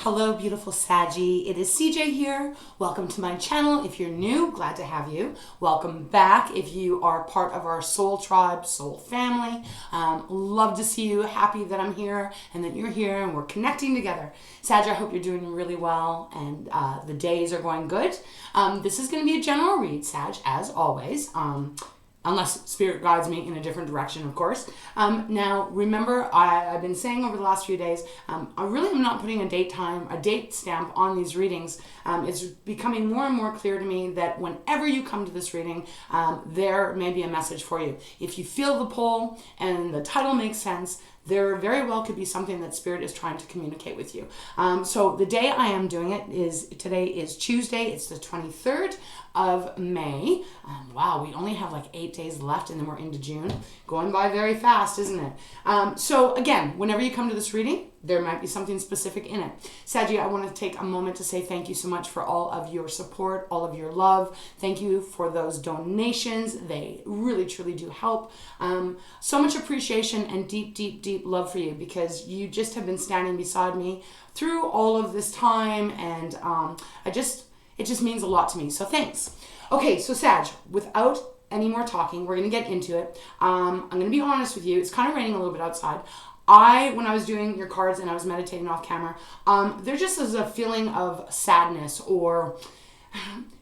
Hello, beautiful Saggy. It is CJ here. Welcome to my channel. If you're new, glad to have you. Welcome back if you are part of our soul tribe, soul family. Love to see you. Happy that I'm here and that you're here and we're connecting together. Sag, I hope you're doing really well and the days are going good. This is going to be a general read, Sag, as always. Unless Spirit guides me in a different direction, of course. Now, remember, I've been saying over the last few days, I really am not putting a date stamp on these readings. It's becoming more and more clear to me that whenever you come to this reading, there may be a message for you. If you feel the pull and the title makes sense, there very well could be something that Spirit is trying to communicate with you. So the day I am doing it is, today is Tuesday, it's the 23rd of May. Wow, we only have like 8 days left and then we're into June. Going by very fast, isn't it? So again, whenever you come to this reading, there might be something specific in it. Saggy, I want to take a moment to say thank you so much for all of your support, all of your love. Thank you for those donations. They really, truly do help. So much appreciation and deep, deep, deep love for you because you just have been standing beside me through all of this time, and it just means a lot to me. So thanks. Okay, so Sag, without any more talking, we're going to get into it. I'm going to be honest with you. It's kind of raining a little bit outside. When I was doing your cards and I was meditating off camera, there just is a feeling of sadness or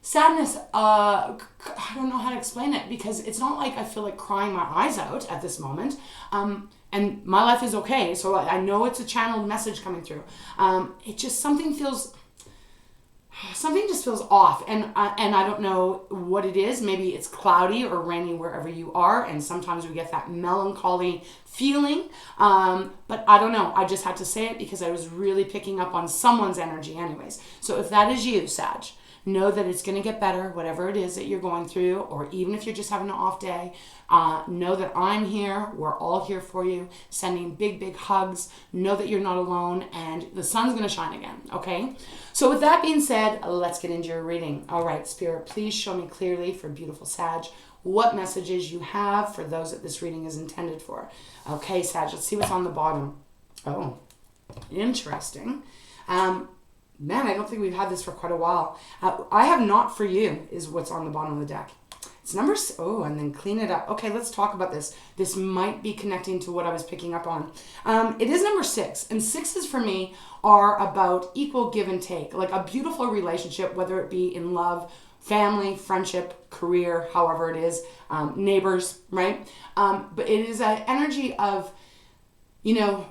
sadness. I don't know how to explain it because it's not like I feel like crying my eyes out at this moment. And my life is okay. So I know it's a channeled message coming through. It just, something just feels off, and I don't know what it is. Maybe it's cloudy or rainy wherever you are, and sometimes we get that melancholy feeling, but I don't know. I just had to say it because I was really picking up on someone's energy anyways. So if that is you, Sag, know that it's going to get better, whatever it is that you're going through, or even if you're just having an off day, know that I'm here. We're all here for you, sending big, big hugs. Know that you're not alone, and the sun's going to shine again, okay? So with that being said, let's get into your reading. All right, Spirit, please show me clearly for beautiful Sag what messages you have for those that this reading is intended for. Okay, Sag, let's see what's on the bottom. Oh, interesting. Man, I don't think we've had this for quite a while. I have not for you is what's on the bottom of the deck. It's number, and then clean it up. Okay, let's talk about this. This might be connecting to what I was picking up on. It is number 6, and 6s for me are about equal give and take, like a beautiful relationship, whether it be in love, family, friendship, career, however it is, neighbors, right? But it is an energy of,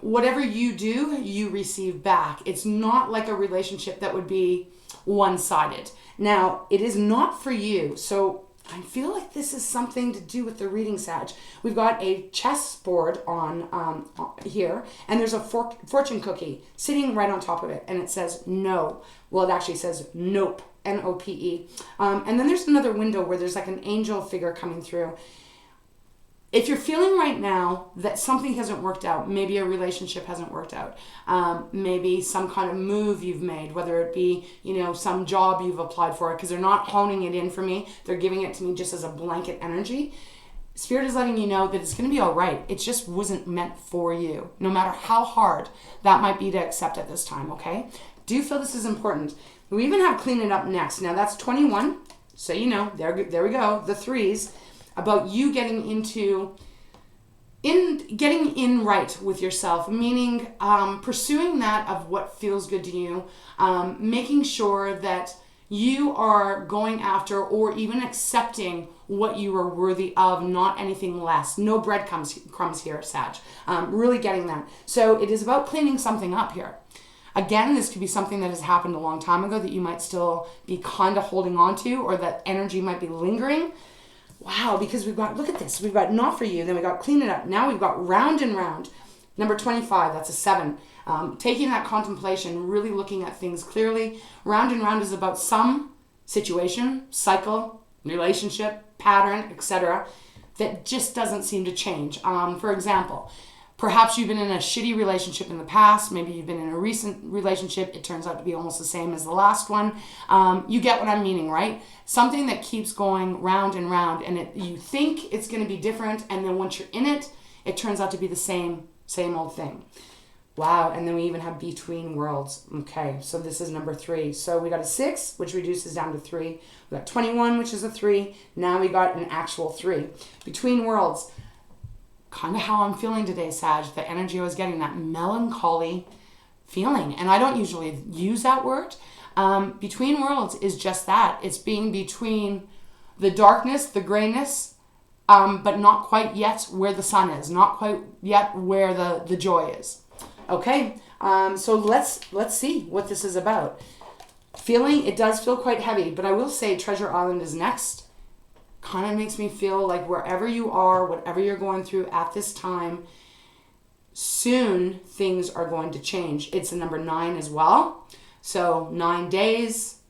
whatever you do, you receive back. It's not like a relationship that would be one-sided. Now, it is not for you. So I feel like this is something to do with the reading, Sag. We've got a chessboard on here, and there's a fortune cookie sitting right on top of it, and it says no. Well, it actually says nope, N-O-P-E. And then there's another window where there's like an angel figure coming through. If you're feeling right now that something hasn't worked out, maybe a relationship hasn't worked out, maybe some kind of move you've made, whether it be, some job you've applied for, because they're not honing it in for me. They're giving it to me just as a blanket energy. Spirit is letting you know that it's going to be all right. It just wasn't meant for you, no matter how hard that might be to accept at this time, okay? Do you feel this is important? We even have clean it up next. Now that's 21, so there we go, the 3s. About you getting getting right with yourself, meaning pursuing that of what feels good to you, making sure that you are going after or even accepting what you are worthy of, not anything less. No breadcrumbs here, Sag. Really getting that. So it is about cleaning something up here. Again, this could be something that has happened a long time ago that you might still be kind of holding on to, or that energy might be lingering. Wow, because we've got, look at this. We've got not for you, then we got clean it up. Now we've got round and round. Number 25, that's a 7. Taking that contemplation, really looking at things clearly. Round and round is about some situation, cycle, relationship, pattern, etc. that just doesn't seem to change. For example, perhaps you've been in a shitty relationship in the past. Maybe you've been in a recent relationship. It turns out to be almost the same as the last one. You get what I'm meaning, right? Something that keeps going round and round, and you think it's going to be different, and then once you're in it, it turns out to be the same old thing. Wow, and then we even have between worlds. Okay, so this is number 3. So we got a 6, which reduces down to 3. We got 21, which is a 3. Now we got an actual 3. Between worlds, kind of how I'm feeling today, Sag. The energy I was getting, that melancholy feeling. And I don't usually use that word. Between worlds is just that. It's being between the darkness, the grayness, but not quite yet where the sun is. Not quite yet where the joy is. Okay, so let's see what this is about. It does feel quite heavy, but I will say Treasure Island is next. Kind of makes me feel like wherever you are, whatever you're going through at this time, soon things are going to change. It's a number 9 as well. So 9 days,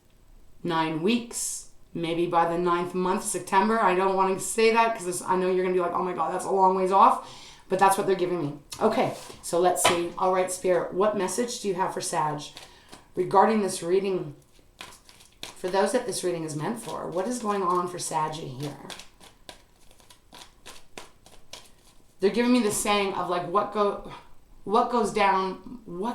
9 weeks, maybe by the 9th month, September. I don't want to say that because I know you're going to be like, oh my God, that's a long ways off. But that's what they're giving me. Okay, so let's see. All right, Spirit, what message do you have for Sag regarding this reading? For those that this reading is meant for, what is going on for Saggy here? They're giving me the saying of like what goes down. I'm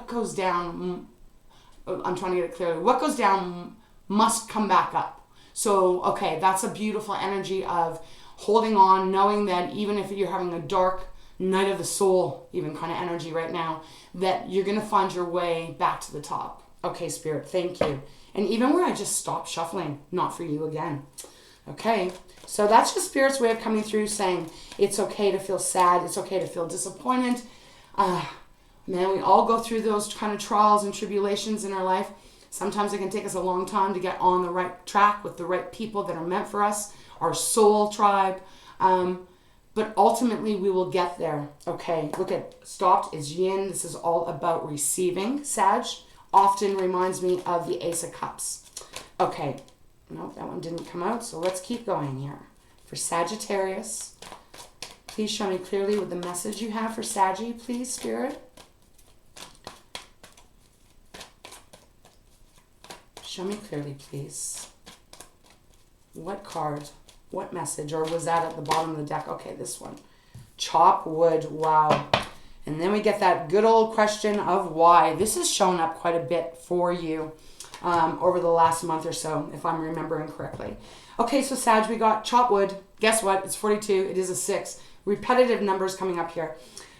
trying to get it clearly. What goes down must come back up. So, okay, that's a beautiful energy of holding on, knowing that even if you're having a dark night of the soul, even kind of energy right now, that you're going to find your way back to the top. Okay, Spirit, thank you. And even where I just stopped shuffling, not for you again. Okay, so that's just Spirit's way of coming through saying it's okay to feel sad, it's okay to feel disappointed. Man, we all go through those kind of trials and tribulations in our life. Sometimes it can take us a long time to get on the right track with the right people that are meant for us, our soul tribe. But ultimately, we will get there. Okay, look at stopped is yin. This is all about receiving. Sag often reminds me of the Ace of Cups. Okay, no, that one didn't come out. So let's keep going here. For Sagittarius, please show me clearly what the message you have for Saggy, please, Spirit. Show me clearly, please. What card? What message? Or was that at the bottom of the deck? Okay, this one. Chop wood. Wow. And then we get that good old question of why. This has shown up quite a bit for you over the last month or so, if I'm remembering correctly. Okay, so Sag, we got chop wood. Guess what? It's 42. It is a 6. Repetitive numbers coming up here.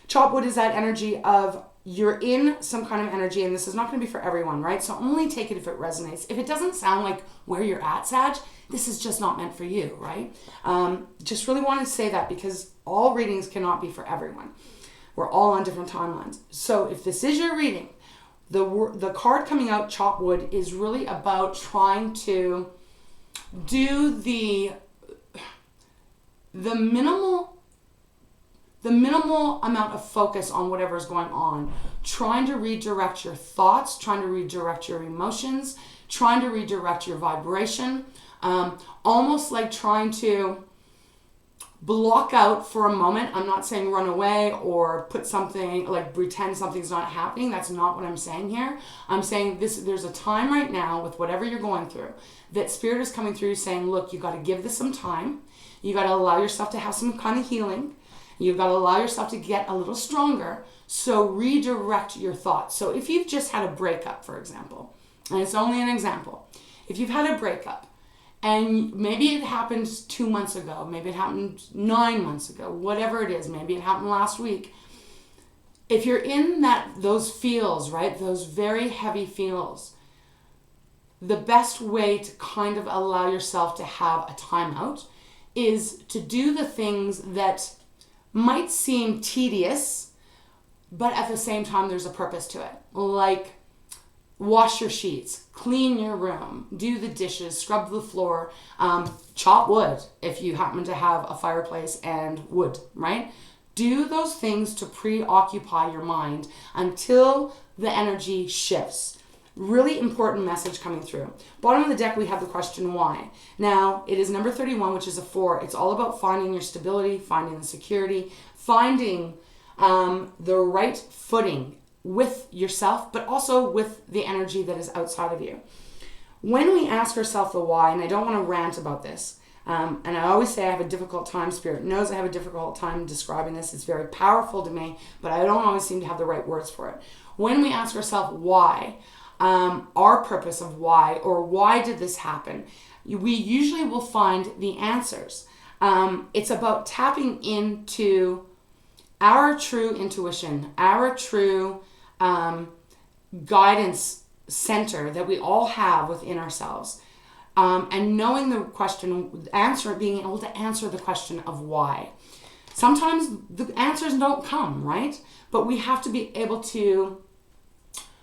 Chop wood is that energy of you're in some kind of energy, and this is not going to be for everyone, right? So only take it if it resonates. If it doesn't sound like where you're at, Sag, this is just not meant for you, right? Just really want to say that because all readings cannot be for everyone. We're all on different timelines. So if this is your reading, the card coming out, chop wood, is really about trying to do the minimal amount of focus on whatever is going on, trying to redirect your thoughts, trying to redirect your emotions, trying to redirect your vibration, almost like trying to block out for a moment. I'm not saying run away or put something, like pretend something's not happening. That's not what I'm saying here. I'm saying there's a time right now with whatever you're going through that Spirit is coming through saying, look, you got to give this some time. You got to allow yourself to have some kind of healing. You've got to allow yourself to get a little stronger. So redirect your thoughts. So if you've just had a breakup, for example, and it's only an example, if you've had a breakup and maybe it happened 2 months ago, maybe it happened 9 months ago, whatever it is, maybe it happened last week. If you're in those feels, right, those very heavy feels, the best way to kind of allow yourself to have a timeout is to do the things that might seem tedious, but at the same time there's a purpose to it. Like wash your sheets, clean your room, do the dishes, scrub the floor, chop wood if you happen to have a fireplace and wood, right? Do those things to preoccupy your mind until the energy shifts. Really important message coming through. Bottom of the deck, we have the question why. Now, it is number 31, which is a 4. It's all about finding your stability, finding the security, finding the right footing with yourself, but also with the energy that is outside of you. When we ask ourselves the why, and I don't want to rant about this, And I always say I have a difficult time, Spirit knows I have a difficult time describing this. It's very powerful to me, but I don't always seem to have the right words for it. When we ask ourselves why, our purpose of why, or why did this happen, we usually will find the answers. It's about tapping into our true intuition, our true guidance center that we all have within ourselves. And knowing the question, being able to answer the question of why. Sometimes the answers don't come, right? But we have to be able to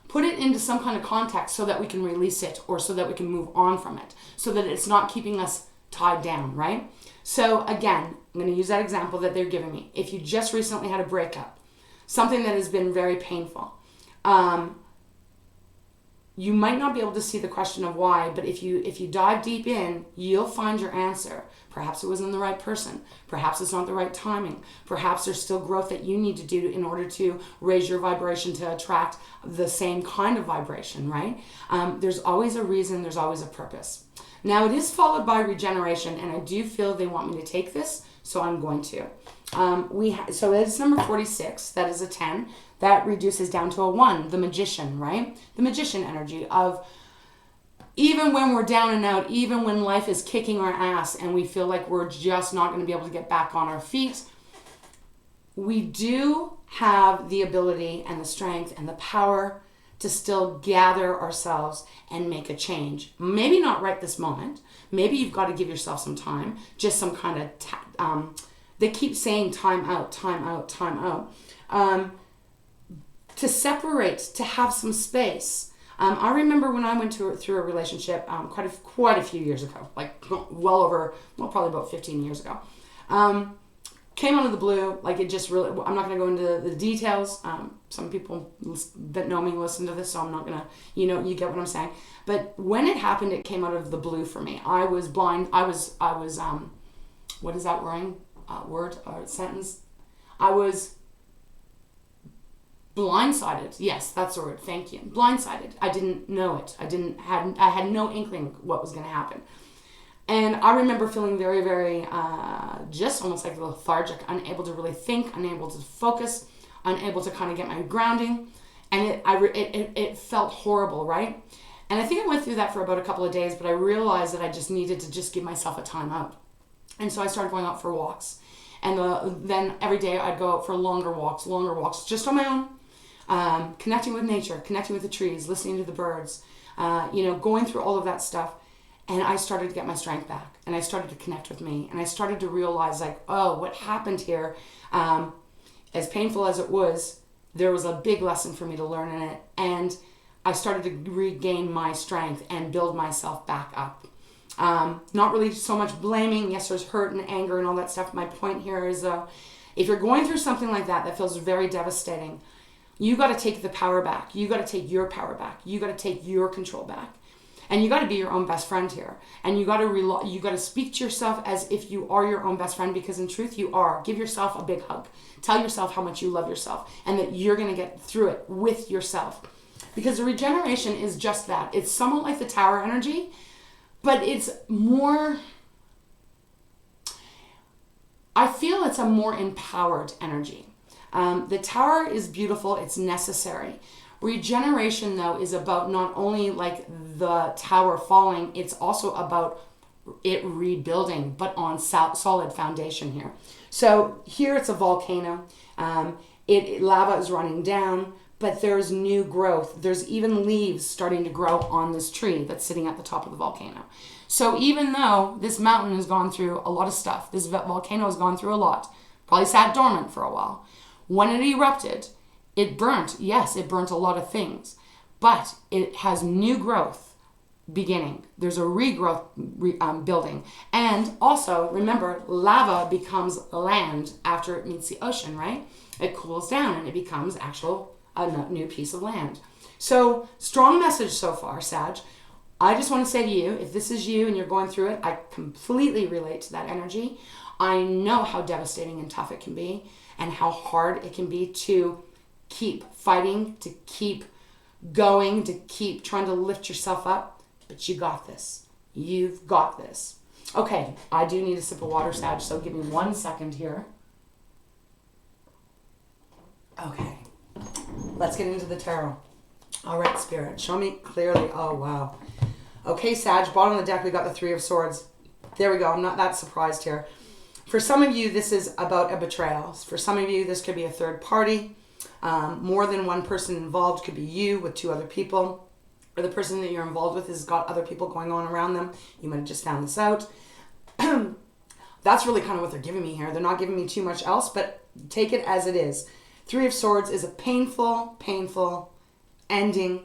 put it into some kind of context so that we can release it, or so that we can move on from it, so that it's not keeping us tied down, right? So again, I'm going to use that example that they're giving me. If you just recently had a breakup, something that has been very painful, you might not be able to see the question of why, but if you dive deep in, you'll find your answer. Perhaps it wasn't the right person. Perhaps it's not the right timing. Perhaps there's still growth that you need to do in order to raise your vibration to attract the same kind of vibration, right? There's always a reason, there's always a purpose. Now it is followed by regeneration, and I do feel they want me to take this, so I'm going to. So it's number 46, that is a 10. That reduces down to a 1, the magician, right? The magician energy of even when we're down and out, even when life is kicking our ass and we feel like we're just not going to be able to get back on our feet, we do have the ability and the strength and the power to still gather ourselves and make a change. Maybe not right this moment. Maybe you've got to give yourself some time, just some kind of, they keep saying time out, time out, time out. To separate, to have some space. I remember when I went through a relationship quite a few years ago, like probably about 15 years ago. Came out of the blue, like it just really, I'm not going to go into the details. Some people that know me listen to this, so I'm not going to, you get what I'm saying. But when it happened, it came out of the blue for me. I was blind. I was what is that word or sentence? I was blindsided. Yes, that's the word. Thank you. Blindsided. I didn't know it. I had no inkling what was going to happen. And I remember feeling very, very, just almost like lethargic, unable to really think, unable to focus, unable to kind of get my grounding. And it felt horrible, right? And I think I went through that for about a couple of days, but I realized that I just needed to just give myself a time out. And so I started going out for walks. And then every day I'd go out for longer walks, just on my own, connecting with nature, connecting with the trees, listening to the birds, going through all of that stuff. And I started to get my strength back, and I started to connect with me, and I started to realize, like, oh, what happened here, as painful as it was, there was a big lesson for me to learn in it, and I started to regain my strength and build myself back up. Not really so much blaming. Yes, there's hurt and anger and all that stuff. My point here is, if you're going through something like that feels very devastating, you got to take the power back. You got to take your power back. You got to take your control back. And you got to be your own best friend here. And you got to speak to yourself as if you are your own best friend, because in truth you are. Give yourself a big hug. Tell yourself how much you love yourself and that you're going to get through it with yourself. Because the regeneration is just that. It's somewhat like the tower energy, but it's more, I feel it's a more empowered energy. The tower is beautiful. It's necessary. Regeneration, though, is about not only like the tower falling, it's also about it rebuilding, but on solid foundation here. So here it's a volcano. Lava is running down, but there's new growth. There's even leaves starting to grow on this tree that's sitting at the top of the volcano. So even though this mountain has gone through a lot of stuff, this volcano has gone through a lot, probably sat dormant for a while. When it erupted, it burnt. Yes, it burnt a lot of things, but it has new growth beginning. There's a regrowth building. And also, remember, lava becomes land after it meets the ocean, right? It cools down and it becomes a new piece of land. So, strong message so far, Sag. I just want to say to you, if this is you and you're going through it, I completely relate to that energy. I know how devastating and tough it can be and how hard it can be to keep fighting, to keep going, to keep trying to lift yourself up. But you got this. You've got this. Okay, I do need a sip of water, Sag, so give me 1 second here. Okay, let's get into the tarot. All right, Spirit, show me clearly. Oh, wow. Okay, Sag, bottom of the deck, we got the Three of Swords. There we go. I'm not that surprised here. For some of you, this is about a betrayal. For some of you, this could be a third party. More than one person involved. Could be you with 2 other people. Or the person that you're involved with has got other people going on around them. You might have just found this out. That's really kind of what they're giving me here. They're not giving me too much else, but take it as it is. Three of Swords is a painful, painful ending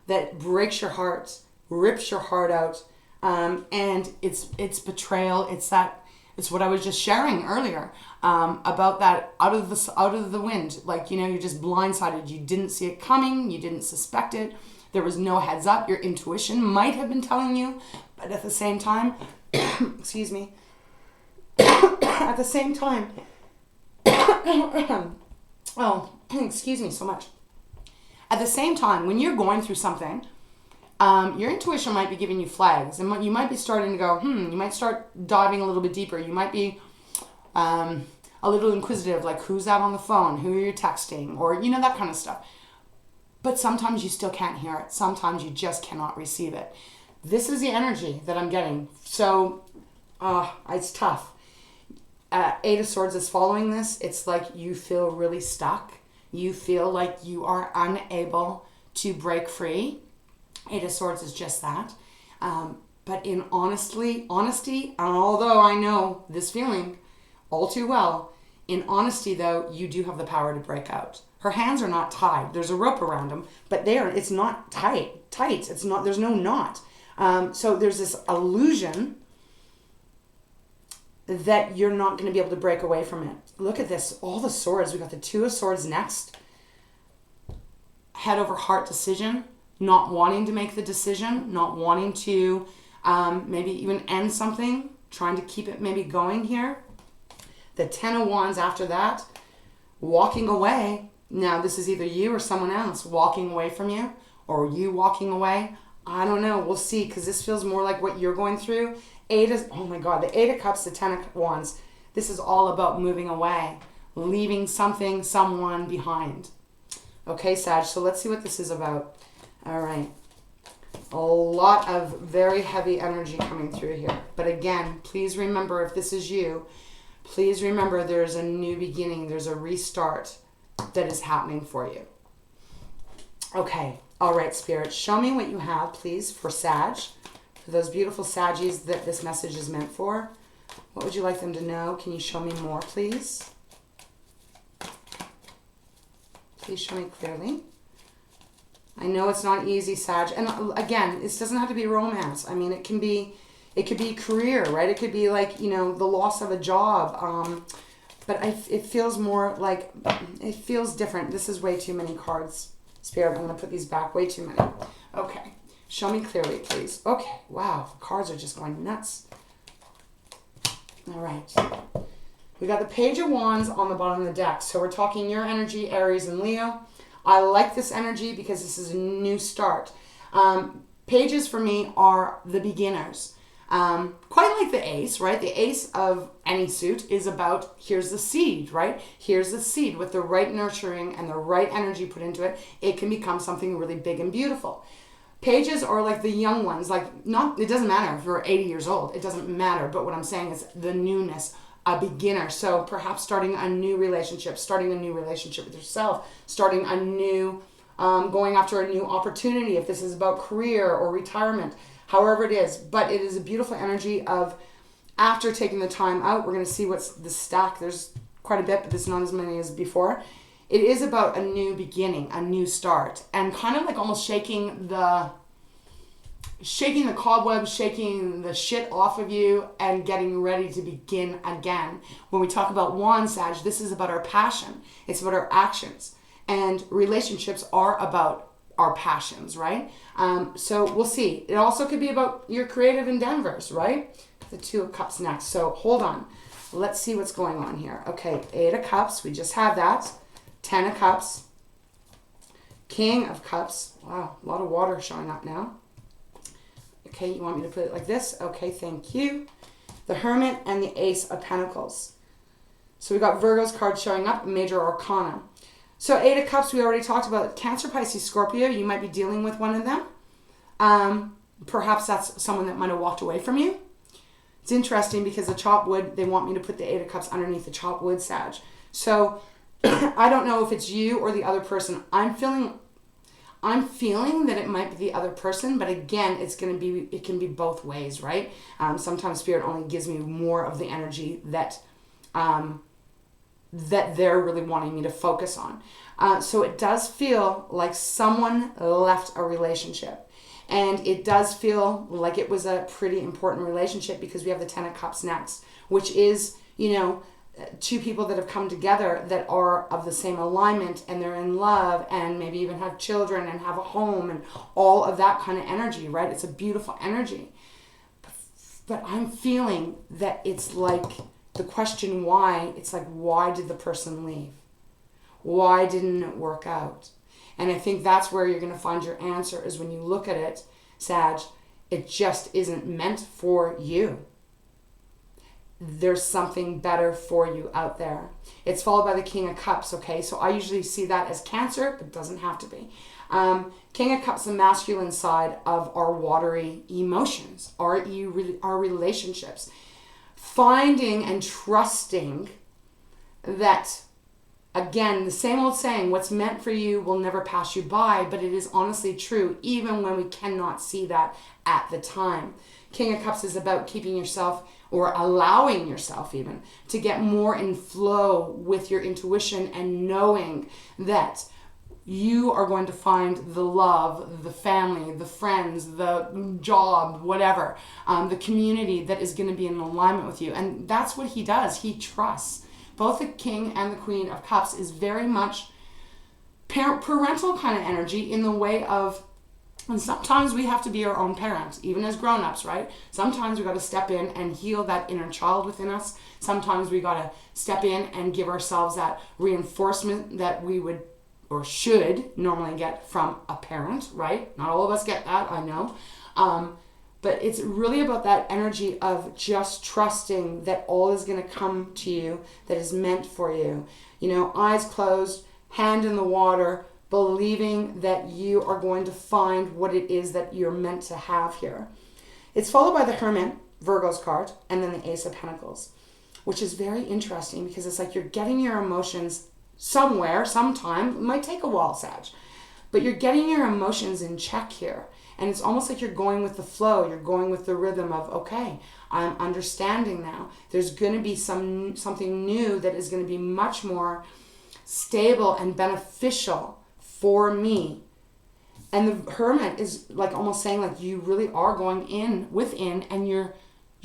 that breaks your heart, rips your heart out, and it's betrayal. It's what I was just sharing earlier about that out of the wind. Like, you know, you're just blindsided. You didn't see it coming. You didn't suspect it. There was no heads up. Your intuition might have been telling you, but at the same time, excuse me, at the same time, oh, excuse me so much. At the same time, when you're going through something, your intuition might be giving you flags, and you might be starting to go, you might start diving a little bit deeper. You might be a little inquisitive, like who's that on the phone, who are you texting, or, you know, that kind of stuff. But sometimes you still can't hear it. Sometimes you just cannot receive it. This is the energy that I'm getting. So it's tough. Eight of Swords is following this. It's like you feel really stuck. You feel like you are unable to break free. Eight of Swords is just that. But in honesty, and although I know this feeling all too well, in honesty though, you do have the power to break out. Her hands are not tied. There's a rope around them, but it's not tight. It's not, there's no knot. So there's this illusion that you're not going to be able to break away from it. Look at this, all the swords. We got the Two of Swords next. Head over heart decision, not wanting to make the decision, not wanting to maybe even end something, trying to keep it maybe going here. The Ten of Wands after that, walking away. Now this is either you or someone else walking away from you, or you walking away. I don't know, we'll see, because this feels more like what you're going through. Oh my God, the Eight of Cups, the Ten of Wands. This is all about moving away, leaving something, someone behind. Okay, Sag, so let's see what this is about. All right. A lot of very heavy energy coming through here. But again, please remember, if this is you, please remember there's a new beginning. There's a restart that is happening for you. Okay. All right, Spirit, show me what you have, please, for Sag. For those beautiful Saggies that this message is meant for. What would you like them to know? Can you show me more, please? Please show me clearly. I know it's not easy, Sag. And again, this doesn't have to be romance. I mean, it could be career, right? It could be like, you know, the loss of a job. But it feels more like, it feels different. This is way too many cards, Spirit. I'm going to put these back. Way too many. Okay. Show me clearly, please. Okay. Wow. The cards are just going nuts. All right. We got the Page of Wands on the bottom of the deck. So we're talking your energy, Aries and Leo. I like this energy because this is a new start. Pages for me are the beginners. Quite like the Ace, right? The Ace of any suit is about, here's the seed, right? Here's the seed with the right nurturing and the right energy put into it. It can become something really big and beautiful. Pages are like the young ones, like it doesn't matter if you're 80 years old, it doesn't matter. But what I'm saying is the newness, a beginner. So perhaps starting a new relationship with yourself, starting a new, going after a new opportunity, if this is about career or retirement, however it is. But it is a beautiful energy of, after taking the time out, we're going to see what's the stack. There's quite a bit, but there's not as many as before. It is about a new beginning, a new start, and kind of like almost shaking the cobwebs, shaking the shit off of you and getting ready to begin again. When we talk about Wands, Sag, this is about our passion. It's about our actions. And relationships are about our passions, right? So we'll see. It also could be about your creative endeavors, right? The Two of Cups next. So hold on. Let's see what's going on here. Okay, Eight of Cups. We just had that. Ten of Cups. King of Cups. Wow, a lot of water showing up now. Okay, you want me to put it like this? Okay, thank you. The Hermit and the Ace of Pentacles. So we got Virgo's card showing up, Major Arcana. So 8 of Cups, we already talked about. Cancer, Pisces, Scorpio, you might be dealing with one of them. Perhaps that's someone that might have walked away from you. It's interesting because the chopped wood, they want me to put the 8 of Cups underneath the chopped wood, Sag. So I don't know if it's you or the other person. I'm feeling that it might be the other person, but again, it can be both ways, right? Sometimes Spirit only gives me more of the energy that they're really wanting me to focus on. So it does feel like someone left a relationship. And it does feel like it was a pretty important relationship because we have the 10 of Cups next, which is, two people that have come together that are of the same alignment and they're in love and maybe even have children and have a home and all of that kind of energy, right? It's a beautiful energy. But I'm feeling that it's like the question why, it's like, why did the person leave? Why didn't it work out? And I think that's where you're going to find your answer is when you look at it, Sag, it just isn't meant for you. There's something better for you out there. It's followed by the King of Cups, okay? So I usually see that as Cancer, but it doesn't have to be. King of Cups, the masculine side of our watery emotions, our relationships. Finding and trusting that, again, the same old saying, what's meant for you will never pass you by, but it is honestly true, even when we cannot see that at the time. King of Cups is about keeping yourself or allowing yourself even to get more in flow with your intuition and knowing that you are going to find the love, the family, the friends, the job, whatever, the community that is going to be in alignment with you. And that's what he does. He trusts. Both the King and the Queen of Cups is very much parental kind of energy in the way of, and sometimes we have to be our own parents, even as grown-ups, right? Sometimes we got to step in and heal that inner child within us. Sometimes we got to step in and give ourselves that reinforcement that we would or should normally get from a parent, right? Not all of us get that, I know. But it's really about that energy of just trusting that all is going to come to you that is meant for you. Eyes closed, hand in the water, believing that you are going to find what it is that you're meant to have here. It's followed by the Hermit, Virgo's card, and then the Ace of Pentacles, which is very interesting because it's like you're getting your emotions somewhere, sometime. It might take a while, Sag, but you're getting your emotions in check here. And it's almost like you're going with the flow. You're going with the rhythm of, okay, I'm understanding now. There's going to be something new that is going to be much more stable and beneficial for me. And the Hermit is like almost saying like you really are going within and you're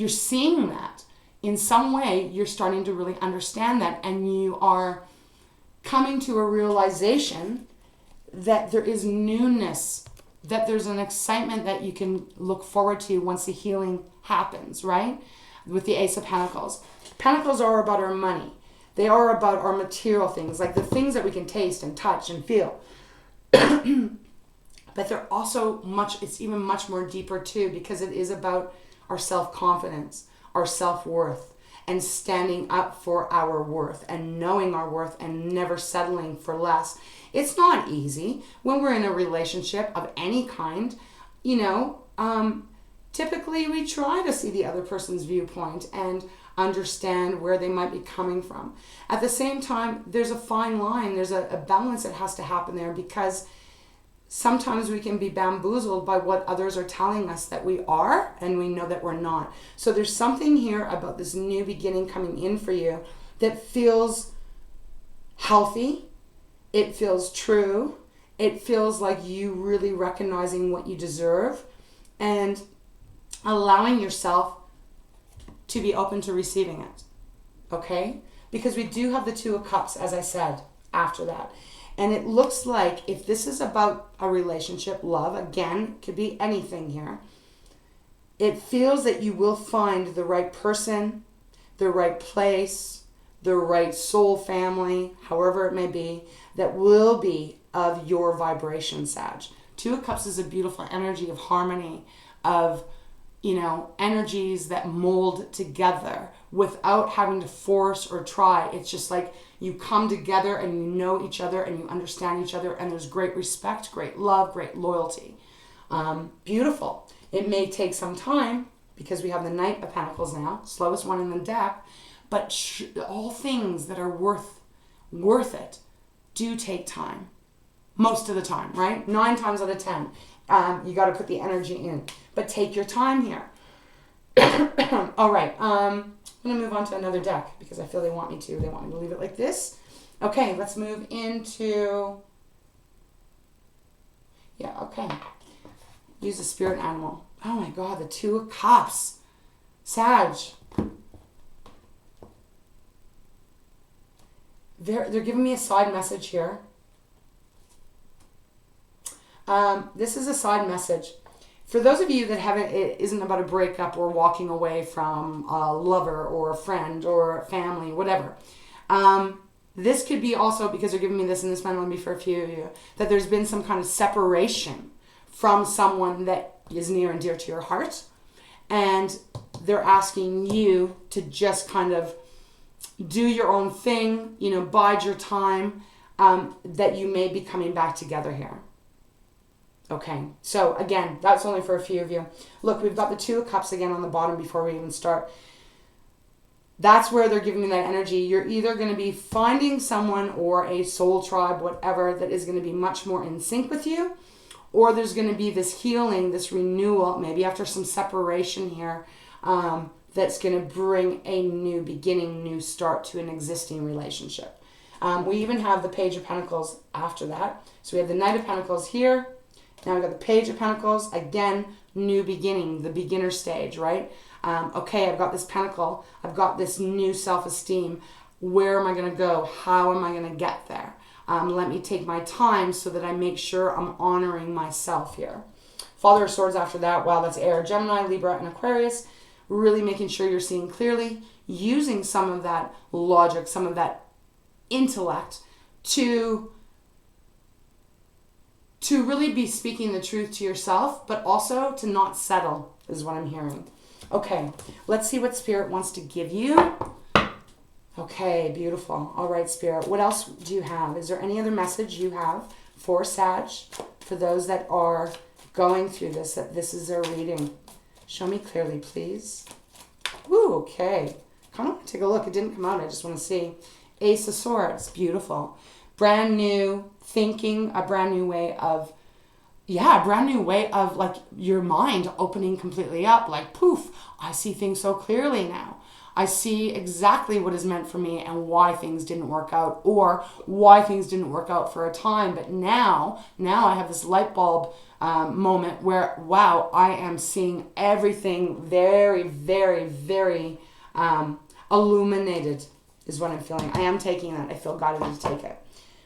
seeing that. In some way, you're starting to really understand that and you are coming to a realization that there is newness, that there's an excitement that you can look forward to once the healing happens, right? With the Ace of Pentacles. Pentacles are about our money. They are about our material things, like the things that we can taste and touch and feel. But they're also it's even much more deeper too, because it is about our self-confidence, our self-worth, and standing up for our worth and knowing our worth and never settling for less. It's not easy when we're in a relationship of any kind. Typically we try to see the other person's viewpoint and understand where they might be coming from. At the same time, there's a fine line. There's a balance that has to happen there because sometimes we can be bamboozled by what others are telling us that we are and we know that we're not. So there's something here about this new beginning coming in for you that feels healthy. It feels true. It feels like you really recognizing what you deserve and allowing yourself to be open to receiving it. Okay? Because we do have the Two of Cups, as I said, after that. And it looks like if this is about a relationship, love, again, could be anything here. It feels that you will find the right person, the right place, the right soul family, however it may be, that will be of your vibration, Sag. Two of Cups is a beautiful energy of harmony, of, energies that mold together without having to force or try. It's just like you come together and you know each other and you understand each other, and there's great respect, great love, great loyalty. Beautiful. It may take some time because we have the Knight of Pentacles now, slowest one in the deck, but all things that are worth it do take time. Most of the time, right? 9 times out of 10. You got to put the energy in. But take your time here. All right. I'm going to move on to another deck because I feel they want me to. They want me to leave it like this. Okay, let's move into... Yeah, okay. Use a spirit animal. Oh my God, the 2 of Cups. Sag. They're giving me a side message here. This is a side message. For those of you that it isn't about a breakup or walking away from a lover or a friend or family, whatever. This could be also, because they're giving me this, and this might only be for a few of you, that there's been some kind of separation from someone that is near and dear to your heart. And they're asking you to just kind of do your own thing, bide your time, that you may be coming back together here. Okay, so again, that's only for a few of you. Look, we've got the 2 of Cups again on the bottom before we even start. That's where they're giving me that energy. You're either going to be finding someone or a soul tribe, whatever, that is going to be much more in sync with you, or there's going to be this healing, this renewal, maybe after some separation here, that's going to bring a new beginning, new start to an existing relationship. We even have the Page of Pentacles after that. So we have the Knight of Pentacles here. Now we've got the Page of Pentacles. Again, new beginning, the beginner stage, right? Okay, I've got this pentacle. I've got this new self-esteem. Where am I going to go? How am I going to get there? Let me take my time so that I make sure I'm honoring myself here. Father of Swords after that. Wow, that's air. Gemini, Libra, and Aquarius. Really making sure you're seeing clearly. Using some of that logic, some of that intellect to really be speaking the truth to yourself, but also to not settle, is what I'm hearing. Okay, let's see what Spirit wants to give you. Okay, beautiful. All right, Spirit. What else do you have? Is there any other message you have for Sag, for those that are going through this, that this is their reading? Show me clearly, please. Ooh, okay. Kind of want to take a look. It didn't come out. I just want to see. Ace of Swords. Beautiful. Brand new thinking, a brand new way of, like your mind opening completely up. Like, poof, I see things so clearly now. I see exactly what is meant for me and why things didn't work out, or why things didn't work out for a time. But now I have this light bulb moment where, wow, I am seeing everything very, very, very illuminated is what I'm feeling. I am taking that. I feel guided to take it.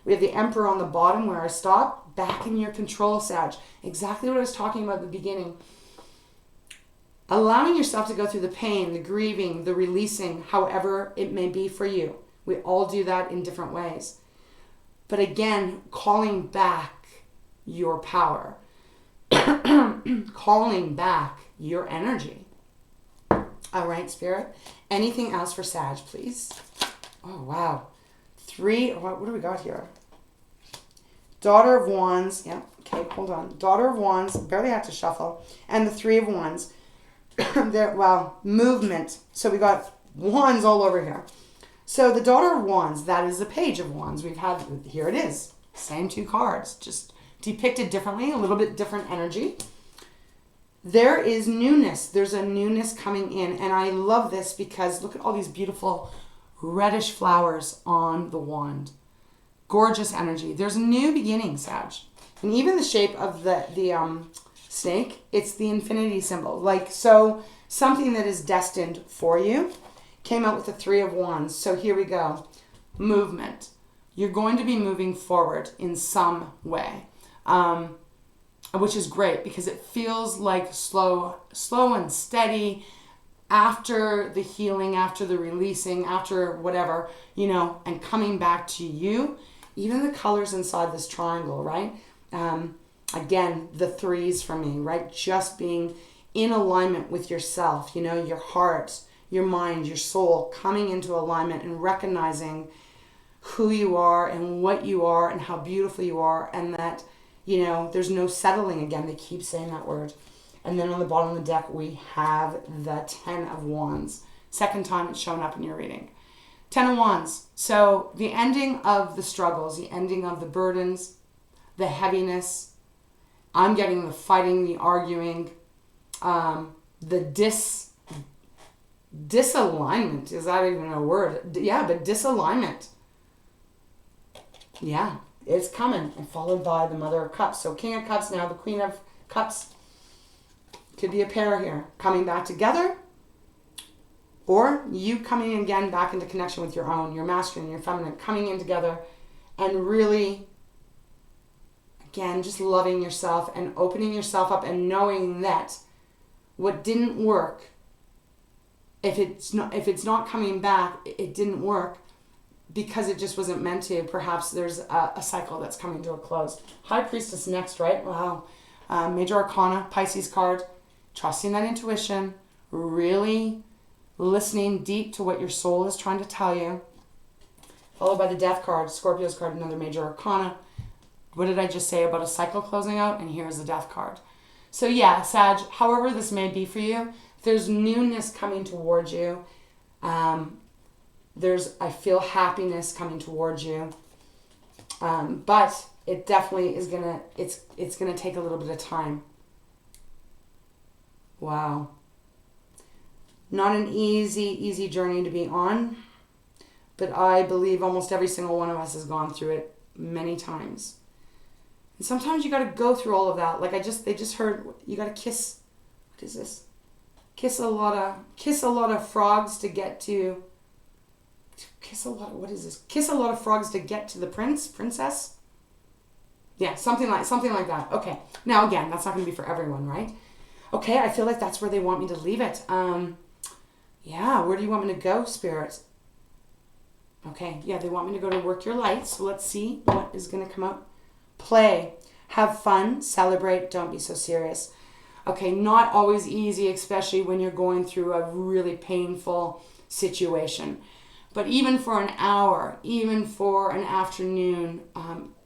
We have the Emperor on the bottom where I stopped. Back in your control, Sag. Exactly what I was talking about at the beginning. Allowing yourself to go through the pain, the grieving, the releasing, however it may be for you. We all do that in different ways. But again, calling back your power. Calling back your energy. All right, Spirit. Anything else for Sag, please? Oh, wow. 3, what do we got here? Daughter of Wands. Yeah, okay, hold on. Daughter of Wands. Barely had to shuffle. And the 3 of Wands. Movement. So we got wands all over here. So the Daughter of Wands, that is the Page of Wands. We've had, here it is. Same 2 cards. Just depicted differently, a little bit different energy. There is newness. There's a newness coming in. And I love this because look at all these beautiful reddish flowers on the wand. Gorgeous energy. There's a new beginning, Sag. And even the shape of the snake, it's the infinity symbol. Like, so something that is destined for you came out with the 3 of Wands. So here we go. Movement. You're going to be moving forward in some way. Which is great because it feels like slow and steady after the healing, after the releasing, after whatever, and coming back to you. Even the colors inside this triangle, right? Again, the 3s for me, right? Just being in alignment with yourself, you know, your heart, your mind, your soul, coming into alignment and recognizing who you are and what you are and how beautiful you are, and that, you know, there's no settling. Again, they keep saying that word. And then on the bottom of the deck, we have the 10 of Wands. Second time it's shown up in your reading. 10 of Wands. So the ending of the struggles, the ending of the burdens, the heaviness. I'm getting the fighting, the arguing, the disalignment. Is that even a word? Yeah, but disalignment. Yeah, it's coming, and followed by the Mother of Cups. So King of Cups, now the Queen of Cups. Could be a pair here coming back together, or you coming again back into connection with your own, your masculine, your feminine, coming in together and really, again, just loving yourself and opening yourself up and knowing that what didn't work, if it's not coming back, it didn't work because it just wasn't meant to. Perhaps there's a cycle that's coming to a close. High Priestess next, right? Wow. Major Arcana, Pisces card. Trusting that intuition, really listening deep to what your soul is trying to tell you. Followed by the Death card, Scorpio's card, another Major Arcana. What did I just say about a cycle closing out? And here's the Death card. So yeah, Sag, however this may be for you, there's newness coming towards you. I feel happiness coming towards you. But it definitely is it's gonna take a little bit of time. Wow. Not an easy journey to be on, but I believe almost every single one of us has gone through it many times. And sometimes you got to go through all of that. Like they just heard you got to kiss. What is this? Kiss a lot of frogs to get to. What is this? Kiss a lot of frogs to get to the princess. Yeah, something like that. Okay. Now again, that's not going to be for everyone, right? Okay, I feel like that's where they want me to leave it. Yeah, where do you want me to go, Spirit? Okay, yeah, they want me to go to work your light. So let's see what is going to come up. Play. Have fun. Celebrate. Don't be so serious. Okay, not always easy, especially when you're going through a really painful situation. But even for an hour, even for an afternoon,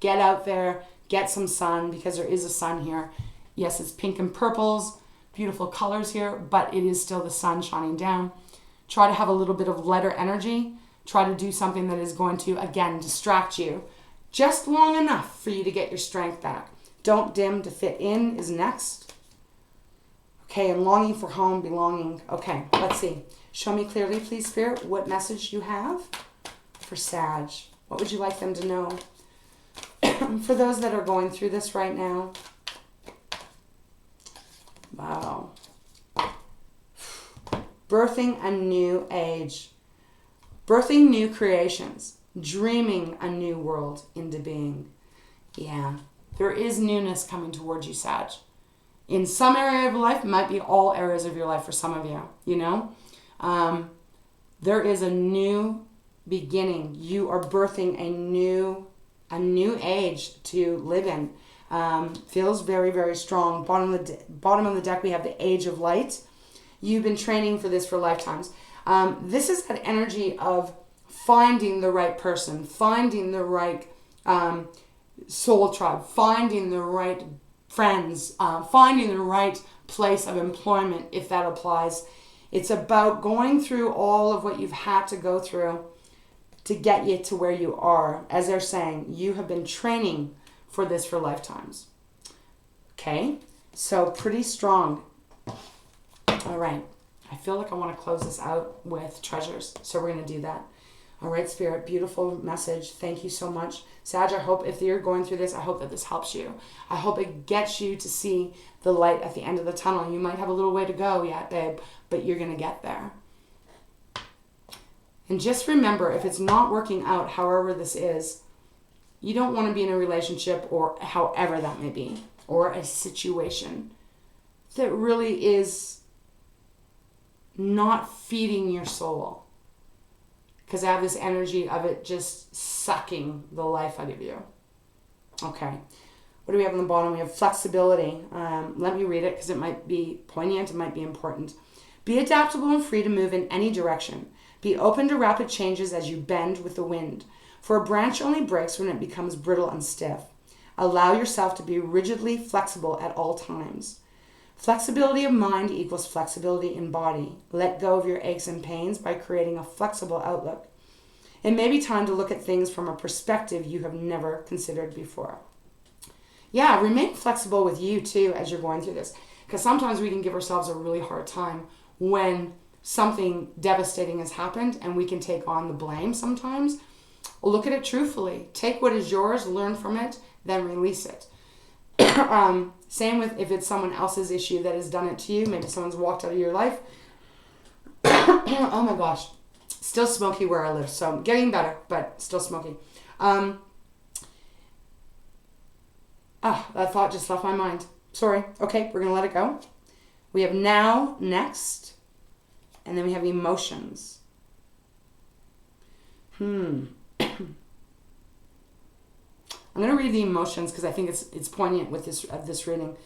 get out there, get some sun, because there is a sun here. Yes, it's pink and purples. Beautiful colors here, but it is still the sun shining down. Try to have a little bit of lighter energy. Try to do something that is going to, again, distract you just long enough for you to get your strength back. Don't dim to fit in is next. Okay, and longing for home, belonging. Okay, let's see. Show me clearly, please, Spirit, what message you have for Sag. What would you like them to know? For those that are going through this right now. Wow. Birthing a new age. Birthing new creations. Dreaming a new world into being. Yeah. There is newness coming towards you, Sag. In some area of life, it might be all areas of your life for some of you, you know? There is a new beginning. You are birthing a new age to live in. Feels very, very strong. Bottom of the deck, we have the Age of Light. You've been training for this for lifetimes. This is that energy of finding the right person, finding the right soul tribe, finding the right friends, finding the right place of employment, if that applies. It's about going through all of what you've had to go through to get you to where you are. As they're saying, you have been training for this for lifetimes. Okay, so pretty strong. All right, I feel like I want to close this out with treasures, so we're going to do that. All right, Spirit, beautiful message. Thank you so much. Sag, I hope if you're going through this, I hope that this helps you. I hope it gets you to see the light at the end of the tunnel. You might have a little way to go yet, babe, but you're going to get there. And just remember, if it's not working out, however this is, you don't want to be in a relationship or however that may be, or a situation that really is not feeding your soul. Because I have this energy of it just sucking the life out of you. Okay. What do we have on the bottom? We have flexibility. Let me read it because it might be poignant. It might be important. Be adaptable and free to move in any direction. Be open to rapid changes as you bend with the wind. For a branch only breaks when it becomes brittle and stiff. Allow yourself to be rigidly flexible at all times. Flexibility of mind equals flexibility in body. Let go of your aches and pains by creating a flexible outlook. It may be time to look at things from a perspective you have never considered before. Yeah, remain flexible with you too as you're going through this. Because sometimes we can give ourselves a really hard time when something devastating has happened and we can take on the blame sometimes. Look at it truthfully. Take what is yours, learn from it, then release it. Same with if it's someone else's issue that has done it to you. Maybe someone's walked out of your life. Oh my gosh. Still smoky where I live. So getting better, but still smoky. That thought just left my mind. Sorry. Okay, we're going to let it go. We have now, next. And then we have emotions. I'm going to read the emotions because I think it's poignant with this reading.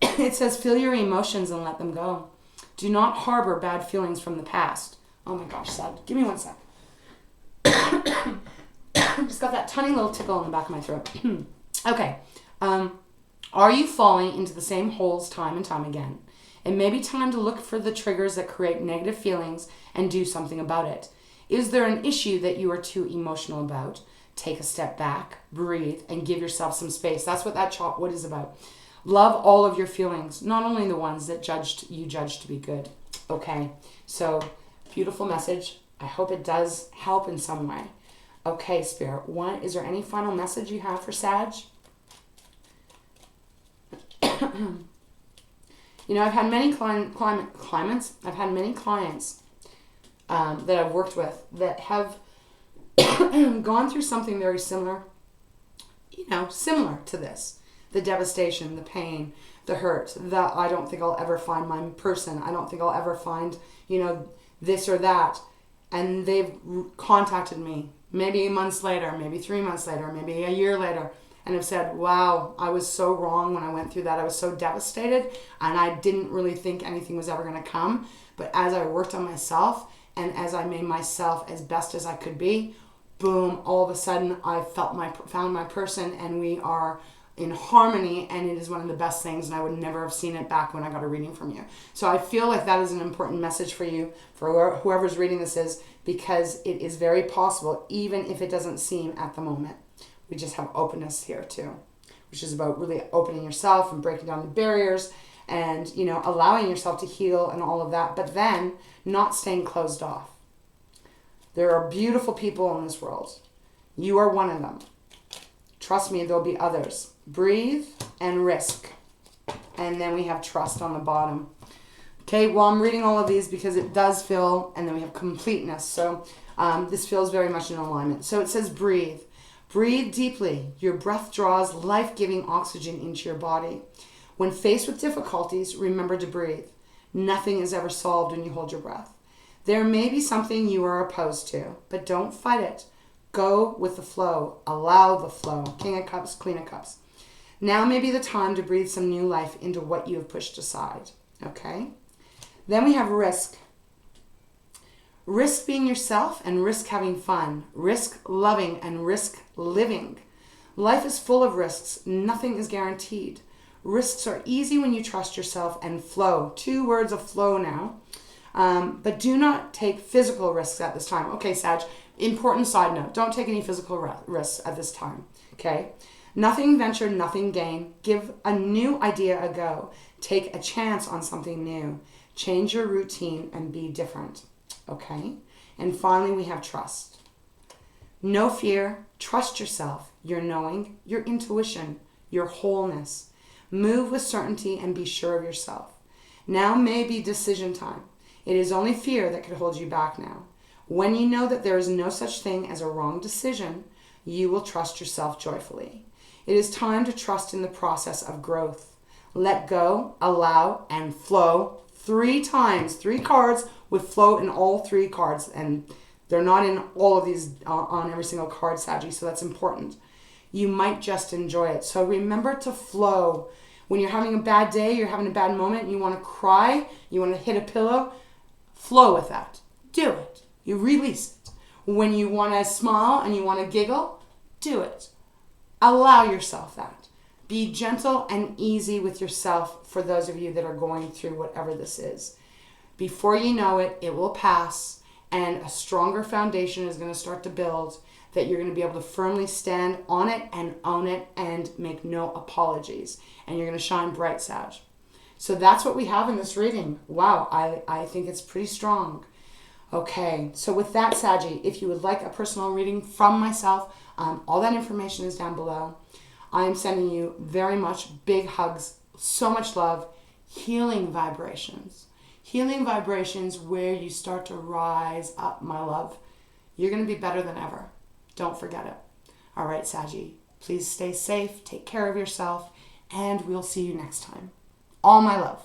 It says, feel your emotions and let them go. Do not harbor bad feelings from the past. Oh my gosh, sad. Give me one sec. Just got that tiny little tickle in the back of my throat. Okay. Are you falling into the same holes time and time again? It may be time to look for the triggers that create negative feelings and do something about it. Is there an issue that you are too emotional about? Take a step back, breathe, and give yourself some space. That's what that chop wood is about. Love all of your feelings, not only the ones that you judged to be good. Okay, so beautiful message. I hope it does help in some way. Okay, Spirit, is there any final message you have for Sag? You know, I've had many clients that I've worked with that have gone through something very similar, similar to this. The devastation, the pain, the hurt, that I don't think I'll ever find my person. I don't think I'll ever find, this or that. And they've contacted me maybe months later, maybe 3 months later, maybe a year later, and have said, wow, I was so wrong when I went through that. I was so devastated, and I didn't really think anything was ever going to come. But as I worked on myself, and as I made myself as best as I could be, boom, all of a sudden I found my person, and we are in harmony, and it is one of the best things, and I would never have seen it back when I got a reading from you. So I feel like that is an important message for you, for whoever's reading this is, because it is very possible, even if it doesn't seem at the moment. We just have openness here too, which is about really opening yourself and breaking down the barriers and, allowing yourself to heal and all of that, but then not staying closed off. There are beautiful people in this world. You are one of them. Trust me, there'll be others. Breathe and risk. And then we have trust on the bottom. Okay, well, I'm reading all of these because it does feel, and then we have completeness. So this feels very much in alignment. So it says breathe. Breathe deeply. Your breath draws life-giving oxygen into your body. When faced with difficulties, remember to breathe. Nothing is ever solved when you hold your breath. There may be something you are opposed to, but don't fight it. Go with the flow. Allow the flow. King of Cups, Queen of Cups. Now may be the time to breathe some new life into what you have pushed aside. Okay? Then we have risk. Risk being yourself and risk having fun. Risk loving and risk living. Life is full of risks. Nothing is guaranteed. Risks are easy when you trust yourself and flow. 2 words of flow now. But do not take physical risks at this time. Okay, Sag, important side note. Don't take any physical risks at this time. Okay? Nothing ventured, nothing gained. Give a new idea a go. Take a chance on something new. Change your routine and be different. Okay? And finally, we have trust. No fear. Trust yourself, your knowing, your intuition, your wholeness. Move with certainty and be sure of yourself. Now may be decision time. It is only fear that could hold you back now. When you know that there is no such thing as a wrong decision, you will trust yourself joyfully. It is time to trust in the process of growth. Let go, allow, and flow 3 times. 3 cards with flow in all 3 cards. And they're not in all of these on every single card, Saggy, so that's important. you might just enjoy it. So remember to flow. When you're having a bad day, you're having a bad moment, you want to cry, you want to hit a pillow, flow with that. Do it. You release it. When you want to smile and you want to giggle, do it. Allow yourself that. Be gentle and easy with yourself for those of you that are going through whatever this is. Before you know it, it will pass, and a stronger foundation is going to start to build, that you're going to be able to firmly stand on it and own it and make no apologies. And you're going to shine bright, Sag. So that's what we have in this reading. Wow, I think it's pretty strong. Okay, so with that, Saggy, if you would like a personal reading from myself, all that information is down below. I am sending you very much big hugs, so much love, healing vibrations. Healing vibrations where you start to rise up, my love. You're going to be better than ever. Don't forget it. All right, Saggy, please stay safe, take care of yourself, and we'll see you next time. All my love.